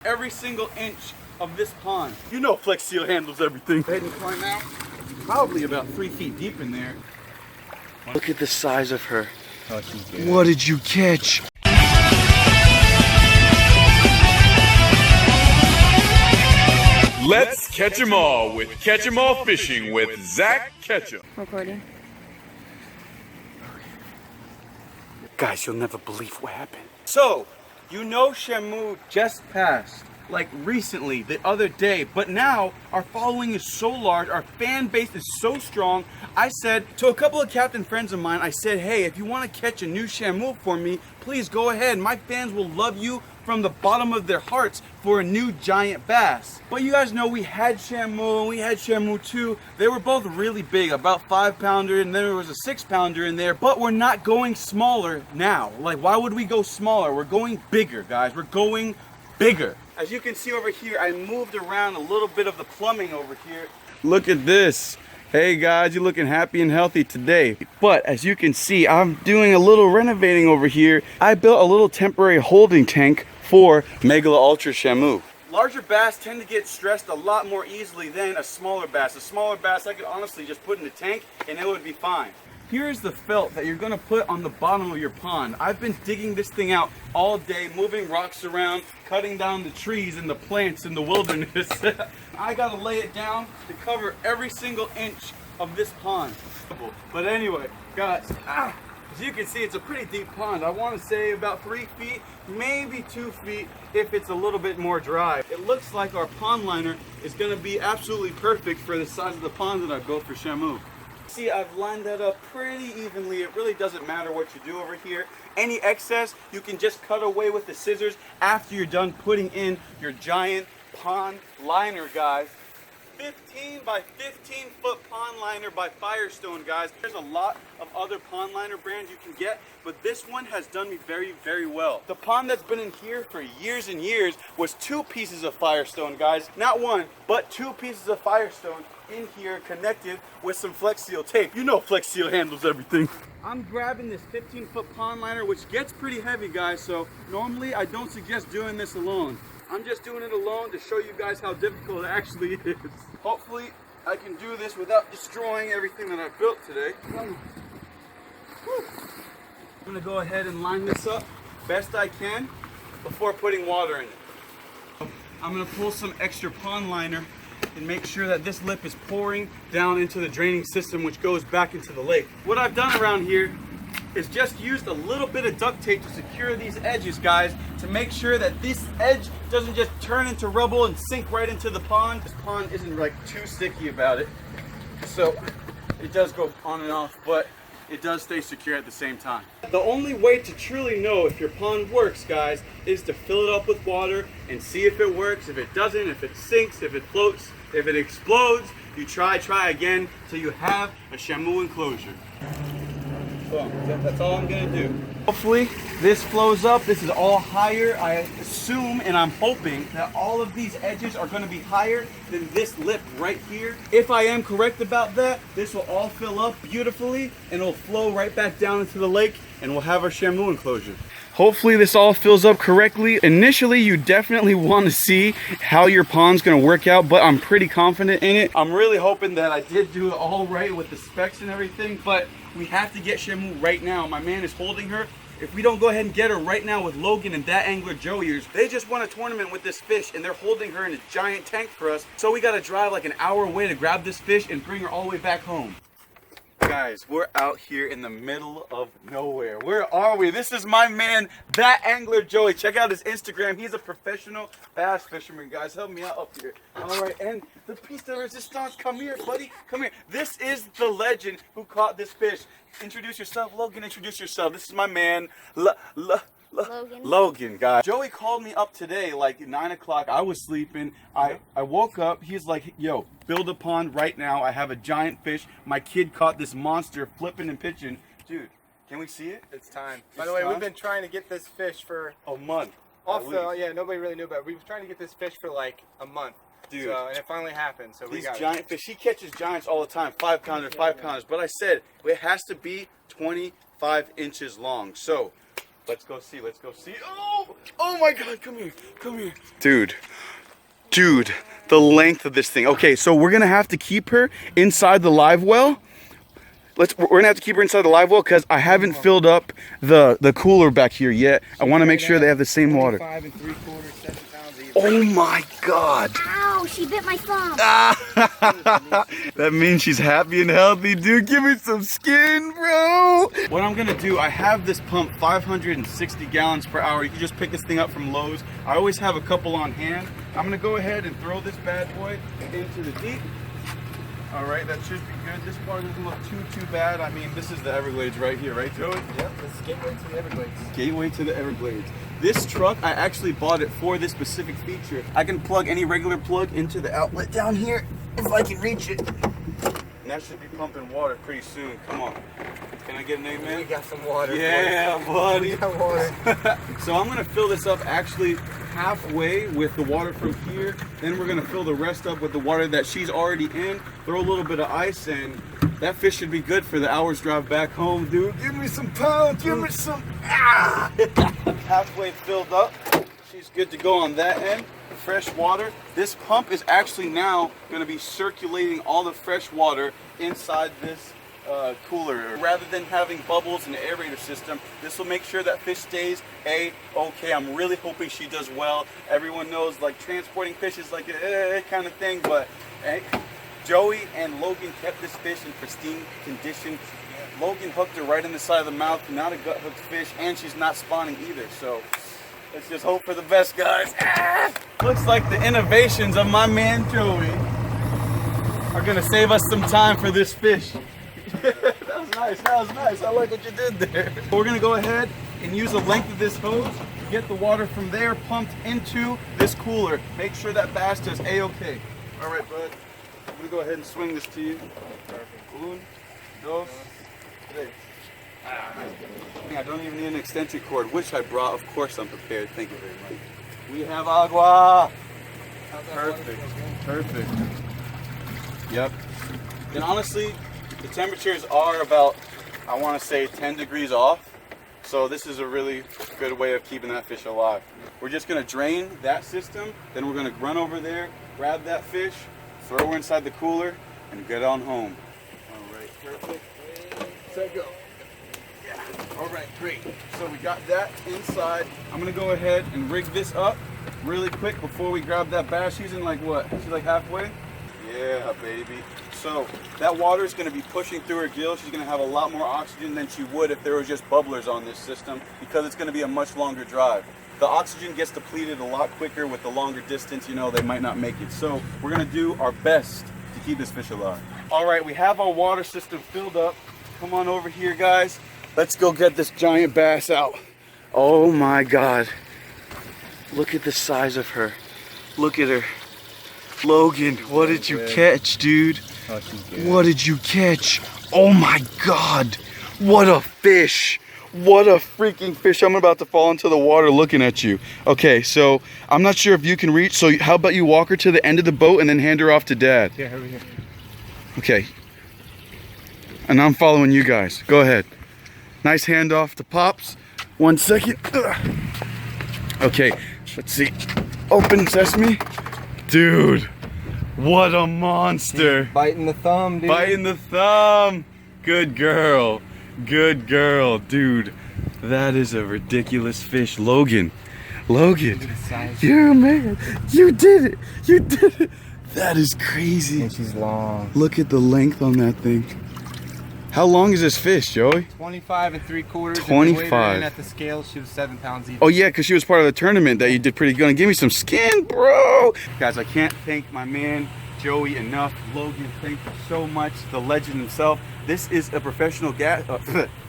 every single inch of this pond. You know Flex Seal handles everything. Go ahead and climb out. Probably about 3 feet deep in there. Look at the size of her. Oh, she's good. What did you catch? Let's catch 'em all with Catch 'em All Fishing with Zach Ketchum. Recording. Guys, you'll never believe what happened. So, you know Shamu just passed, like recently, the other day, but now our following is so large, our fan base is so strong. I said to a couple of captain friends of mine, I said, hey, if you want to catch a new Shamu for me, please go ahead. My fans will love you from the bottom of their hearts for a new giant bass. But you guys know we had Shamu and we had Shamu 2. They were both really big, about 5-pounder, and then there was a 6-pounder in there, but we're not going smaller now. Like, why would we go smaller? We're going bigger, guys. We're going bigger. As you can see over here, I moved around a little bit of the plumbing over here. Look at this. Hey guys, you're looking happy and healthy today. But as you can see, I'm doing a little renovating over here. I built a little temporary holding tank for Megala Ultra Shamu. Larger bass tend to get stressed a lot more easily than a smaller bass. A smaller bass I could honestly just put in the tank and it would be fine. Here's the felt that you're gonna put on the bottom of your pond. I've been digging this thing out all day, moving rocks around, cutting down the trees and the plants in the wilderness. I gotta lay it down to cover every single inch of this pond. But anyway, guys, as you can see, it's a pretty deep pond. I wanna say about 3 feet, maybe 2 feet if it's a little bit more dry. It looks like our pond liner is gonna be absolutely perfect for the size of the pond that I built for Shamu. See, I've lined that up pretty evenly. It really doesn't matter what you do over here. Any excess, you can just cut away with the scissors after you're done putting in your giant pond liner, guys. 15 by 15 foot pond liner by Firestone, guys. There's a lot of other pond liner brands you can get, but this one has done me very, very well. The pond that's been in here for years and years was 2 pieces of Firestone, guys. Not 1, but 2 pieces of Firestone in here connected with some Flex Seal tape. You know Flex Seal handles everything. I'm grabbing this 15-foot pond liner, which gets pretty heavy, guys, so normally I don't suggest doing this alone. I'm just doing it alone to show you guys how difficult it actually is. Hopefully I can do this without destroying everything that I built today. I'm gonna go ahead and line this up best I can before putting water in it. I'm gonna pull some extra pond liner and make sure that this lip is pouring down into the draining system, which goes back into the lake. What I've done around here is just used a little bit of duct tape to secure these edges, guys, to make sure that this edge doesn't just turn into rubble and sink right into the pond. This pond isn't like too sticky about it, so it does go on and off, but it does stay secure at the same time. The only way to truly know if your pond works, guys, is to fill it up with water and see if it works. If it doesn't, if it sinks, if it floats, if it explodes, you try again till you have a Shamu enclosure. So that's all I'm gonna do. Hopefully this flows up. This is all higher. I assume and I'm hoping that all of these edges are gonna be higher than this lip right here. If I am correct about that, this will all fill up beautifully and it'll flow right back down into the lake and we'll have our Shamu enclosure. Hopefully this all fills up correctly. Initially, you definitely want to see how your pond's gonna work out, but I'm pretty confident in it. I'm really hoping that I did do it all right with the specs and everything, but we have to get Shamu right now. My man is holding her. If we don't go ahead and get her right now with Logan and that angler Joey, they just won a tournament with this fish and they're holding her in a giant tank for us. So we gotta drive like an hour away to grab this fish and bring her all the way back home. Guys, we're out here in the middle of nowhere. Where are we? This is my man, that angler Joey. Check out his Instagram. He's a professional bass fisherman, guys. Help me out up here. All right, and the piece de resistance. Come here, buddy. Come here. This is the legend who caught this fish. Introduce yourself, Logan. Introduce yourself. This is my man, Logan, guys. Joey called me up today, like 9 o'clock. I was sleeping. I woke up. He's like, yo, build a pond right now. I have a giant fish. My kid caught this monster flipping and pitching. Dude, can we see it? It's time. By the way, we've been trying to get this fish for a month. Also, yeah, nobody really knew about it. We've been trying to get this fish for like a month. Dude. So, and it finally happened. So we got giant fish. He catches giants all the time. 5-pounders, 5-pounders. But I said it has to be 25 inches long. So Let's go see. Let's go see. Oh my God! Come here. Come here, dude. The length of this thing. Okay, so we're gonna have to keep her inside the live well. We're gonna have to keep her inside the live well because I haven't filled up the cooler back here yet. I want to make sure they have the same water. 5 3/4, 7 pounds even. Oh my God! Ow, she bit my thumb. That means she's happy and healthy, dude. Give me some skin, bro. What I'm gonna do, I have this pump 560 gallons per hour. You can just pick this thing up from Lowe's. I always have a couple on hand. I'm gonna go ahead and throw this bad boy into the deep. All right, that should be good. This part doesn't look too bad. I mean, this is the Everglades right here, right, Joey? Yep, this is gateway to the Everglades. Gateway to the Everglades. This truck, I actually bought it for this specific feature. I can plug any regular plug into the outlet down here if I can reach it. And that should be pumping water pretty soon. Come on. Can I get an amen? We got some water. Yeah, buddy. We got water. So I'm gonna fill this up actually halfway with the water from here. Then we're gonna fill the rest up with the water that she's already in. Throw a little bit of ice in. That fish should be good for the hour's drive back home, dude. Give me some pounds. Give me some. Halfway filled up. She's good to go on that end. Fresh water. This pump is actually now going to be circulating all the fresh water inside this cooler. Rather than having bubbles in the aerator system, this will make sure that fish stays A-okay. I'm really hoping she does well. Everyone knows like transporting fish is like a kind of thing, but hey, Joey and Logan kept this fish in pristine condition. Logan hooked her right in the side of the mouth, not a gut hooked fish, and she's not spawning either. So let's just hope for the best, guys. Looks like the innovations of my man Joey are gonna save us some time for this fish. That was nice, that was nice. I like what you did there. We're gonna go ahead and use the length of this hose to get the water from there pumped into this cooler. Make sure that bass does A-okay. All right, bud. I'm gonna go ahead and swing this to you. Un, dos, tres. I don't even need an extension cord, which I brought. Of course I'm prepared. Thank you very much. We have agua. Perfect. Perfect. Yep. And honestly, the temperatures are about, I want to say 10 degrees off. So this is a really good way of keeping that fish alive. We're just going to drain that system. Then we're going to run over there, grab that fish, throw her inside the cooler, and get on home. All right, perfect. Set, go. All right, great. So we got that inside. I'm gonna go ahead and rig this up really quick before we grab that bass. She's in like what? She's like halfway? Yeah, baby. So that water is gonna be pushing through her gill. She's gonna have a lot more oxygen than she would if there was just bubblers on this system because it's gonna be a much longer drive. The oxygen gets depleted a lot quicker with the longer distance. You know, they might not make it. So we're gonna do our best to keep this fish alive. All right, we have our water system filled up. Come on over here, guys. Let's go get this giant bass out. Oh my God. Look at the size of her. Look at her. Logan, what did you catch, dude? Oh, she's good. What did you catch? Oh my God. What a fish. What a freaking fish. I'm about to fall into the water looking at you. Okay, so I'm not sure if you can reach. So how about you walk her to the end of the boat and then hand her off to Dad? Yeah, over here. Okay. And I'm following you guys. Go ahead. Nice handoff to Pops. 1 second. Ugh. Okay, let's see. Open sesame. Dude, what a monster. Biting the thumb, dude. Biting the thumb. Good girl. Good girl. Dude, that is a ridiculous fish. Logan. Logan. You're a man. You did it. You did it. That is crazy. And she's long. Look at the length on that thing. How long is this fish, Joey? 25 3/4. 25. At the scale, she was 7 pounds even. Oh yeah, because she was part of the tournament that you did pretty good. Give me some skin, bro. Guys, I can't thank my man Joey enough. Logan, thank you so much. The legend himself. This is a professional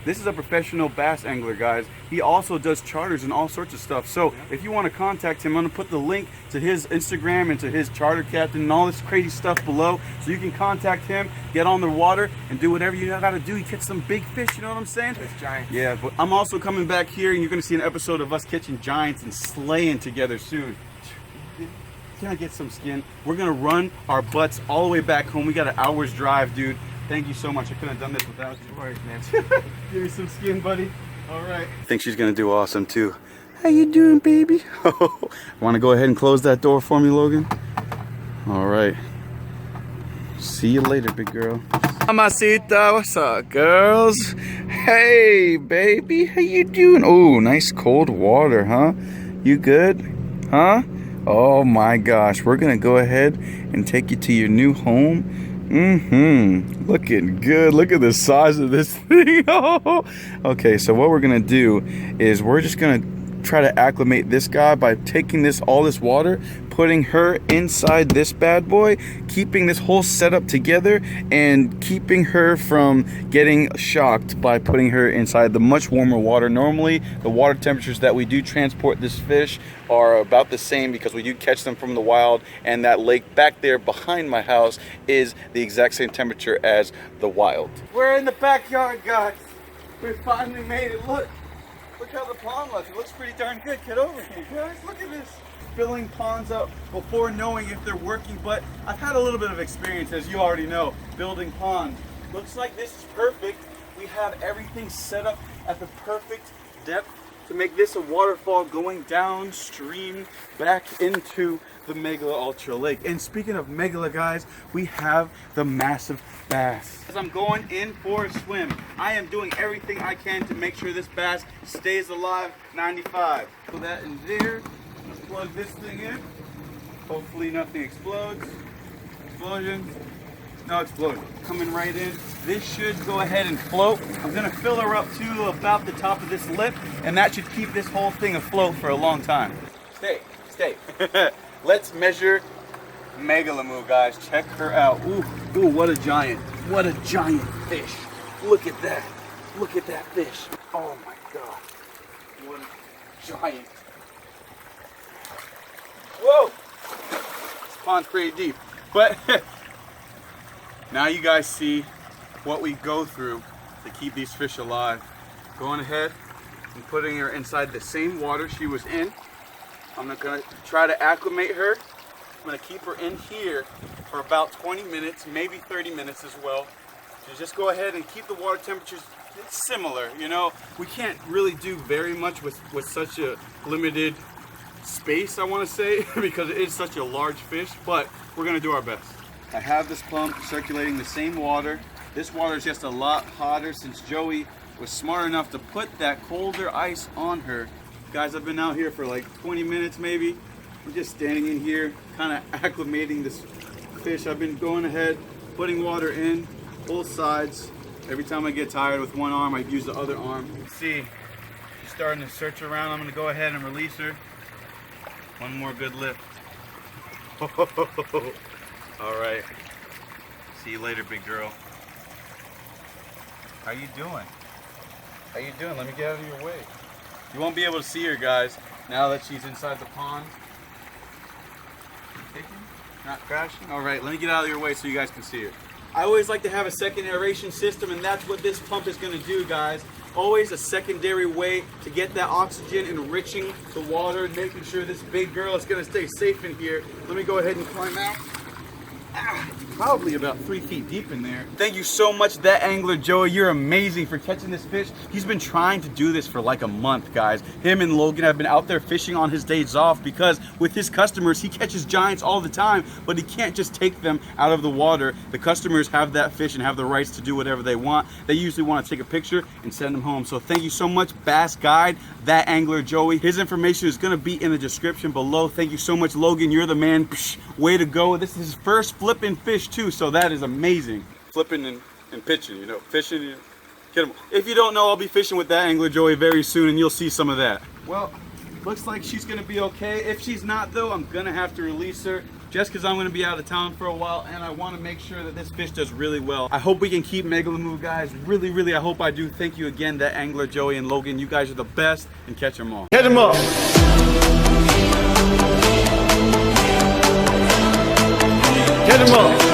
This is a professional bass angler, guys. He also does charters and all sorts of stuff. So if you want to contact him, I'm gonna put the link to his Instagram and to his charter captain and all this crazy stuff below. So you can contact him, get on the water, and do whatever you gotta do. You catch some big fish, you know what I'm saying? It's giant. Yeah, but I'm also coming back here and you're gonna see an episode of us catching giants and slaying together soon. Can I get some skin? We're gonna run our butts all the way back home. We got an hour's drive, dude. Thank you so much. I couldn't have done this without you. No worries, man. Give me some skin, buddy. All right. I think she's gonna do awesome too. How you doing, baby? Want to go ahead and close that door for me, Logan? All right. See you later, big girl. Mamacita, what's up, girls? Hey, baby, how you doing? Oh, nice cold water, huh? You good? Huh? Oh my gosh, we're gonna go ahead and take you to your new home. Looking good. Look at the size of this thing. Okay, so what we're gonna do is we're just gonna try to acclimate this guy by taking all this water, putting her inside this bad boy, keeping this whole setup together, and keeping her from getting shocked by putting her inside the much warmer water. Normally, the water temperatures that we do transport this fish are about the same because we do catch them from the wild, and that lake back there behind my house is the exact same temperature as the wild. We're in the backyard, guys. We finally made it. Look how the pond looks. It looks pretty darn good. Get over here, guys. Look at this. Filling ponds up before knowing if they're working, but I've had a little bit of experience, as you already know, building ponds. Looks like this is perfect. We have everything set up at the perfect depth to make this a waterfall going downstream back into the Megala Ultra Lake. And speaking of Megala, guys, we have the massive bass. As I'm going in for a swim, I am doing everything I can to make sure this bass stays alive. 95. Put that in there. Let's plug this thing in. Hopefully nothing explodes. Explosion. No explosion. Coming right in. This should go ahead and float. I'm gonna fill her up to about the top of this lip, and that should keep this whole thing afloat for a long time. Stay. Let's measure MegalaMu, guys. Check her out. Ooh, what a giant. What a giant fish. Look at that. Look at that fish. Oh my God. What a giant. Whoa. This pond's pretty deep. But now you guys see what we go through to keep these fish alive. Going ahead and putting her inside the same water she was in. I'm gonna try to acclimate her. I'm gonna keep her in here for about 20 minutes, maybe 30 minutes as well. So just go ahead and keep the water temperatures similar. You know, we can't really do very much with such a limited space, I wanna say, because it is such a large fish, but we're gonna do our best. I have this pump circulating the same water. This water is just a lot hotter since Joey was smart enough to put that colder ice on her. Guys, I've been out here for like 20 minutes maybe. I'm just standing in here, kind of acclimating this fish. I've been going ahead, putting water in both sides. Every time I get tired with one arm, I use the other arm. See, she's starting to search around. I'm gonna go ahead and release her. One more good lift. All right. See you later, big girl. How you doing? How you doing? Let me get out of your way. You won't be able to see her, guys, now that she's inside the pond. Not crashing? All right, let me get out of your way so you guys can see her. I always like to have a second aeration system, and that's what this pump is going to do, guys. Always a secondary way to get that oxygen, enriching the water, making sure this big girl is going to stay safe in here. Let me go ahead and climb out. Probably about 3 feet deep in there. Thank you so much, that angler Joey. You're amazing for catching this fish. He's been trying to do this for like a month, guys. Him and Logan have been out there fishing on his days off because with his customers, he catches giants all the time, but he can't just take them out of the water. The customers have that fish and have the rights to do whatever they want. They usually want to take a picture and send them home. So thank you so much, Bass Guide, that angler Joey. His information is going to be in the description below. Thank you so much, Logan. You're the man. Psh, way to go. This is his first flipping fish too, so that is amazing. Flipping and pitching, you know, fishing, get them. If you don't know, I'll be fishing with that angler Joey very soon, and you'll see some of that. Well, looks like she's gonna be okay. If she's not though, I'm gonna have to release her just because I'm gonna be out of town for a while, and I want to make sure that this fish does really well. I hope we can keep MegalaMu, guys. Really, I hope I do. Thank you again, that angler Joey and Logan. You guys are the best, and catch them all. Catch them all. Catch them all.